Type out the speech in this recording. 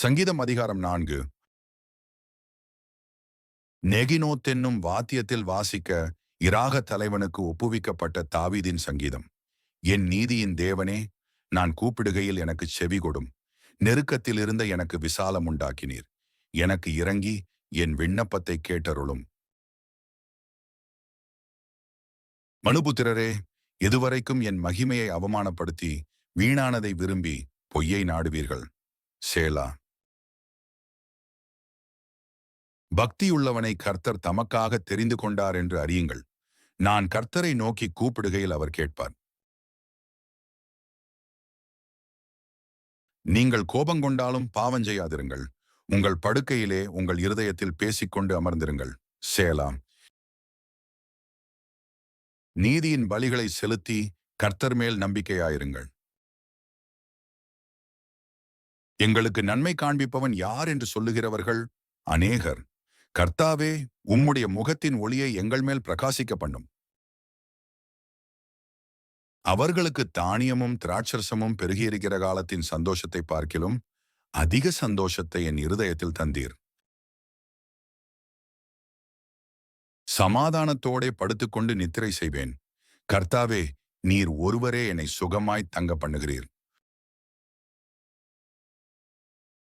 சங்கீதம் அதிகாரம் 4. நெகினோத் என்னும் வாத்தியத்தில் வாசிக்க இராக தலைவனுக்கு ஒப்புவிக்கப்பட்ட தாவீதின் சங்கீதம். என் நீதியின் தேவனே, நான் கூப்பிடுகையில் எனக்கு செவி கொடும். நெருக்கத்தில் இருந்த எனக்கு விசாலம் உண்டாக்கினீர். எனக்கு இறங்கி என் விண்ணப்பத்தை கேட்டருளும். மனுபுத்திரரே, எதுவரைக்கும் என் மகிமையை அவமானப்படுத்தி வீணானதை விரும்பி பொய்யை நாடுவீர்கள்? சேலா. பக்தியுள்ளவனை கர்த்தர் தமக்காக தெரிந்து கொண்டார் என்று அறியுங்கள். நான் கர்த்தரை நோக்கி கூப்பிடுகையில் அவர் கேட்பார். நீங்கள் கோபங்கொண்டாலும் பாவஞ்செய்யாதிருங்கள். உங்கள் படுக்கையிலே உங்கள் இருதயத்தில் பேசிக்கொண்டு அமர்ந்திருங்கள். சேலாம். நீதியின் பலிகளை செலுத்தி கர்த்தர் மேல் நம்பிக்கையாயிருங்கள். எங்களுக்கு நன்மை காண்பிப்பவன் யார் என்று சொல்லுகிறவர்கள் அநேகர். கர்த்தாவே, உம்முடைய முகத்தின் ஒளியை எங்கள் மேல் பிரகாசிக்க பண்ணும். அவர்களுக்கு தானியமும் திராட்சரசமும் பெருகியிருக்கிற காலத்தின் சந்தோஷத்தை பார்க்கிலும் அதிக சந்தோஷத்தை என் இருதயத்தில் தந்தீர். சமாதானத்தோடே படுத்துக்கொண்டு நித்திரை செய்வேன். கர்த்தாவே, நீர் ஒருவரே என்னை சுகமாய் தங்க பண்ணுகிறீர்.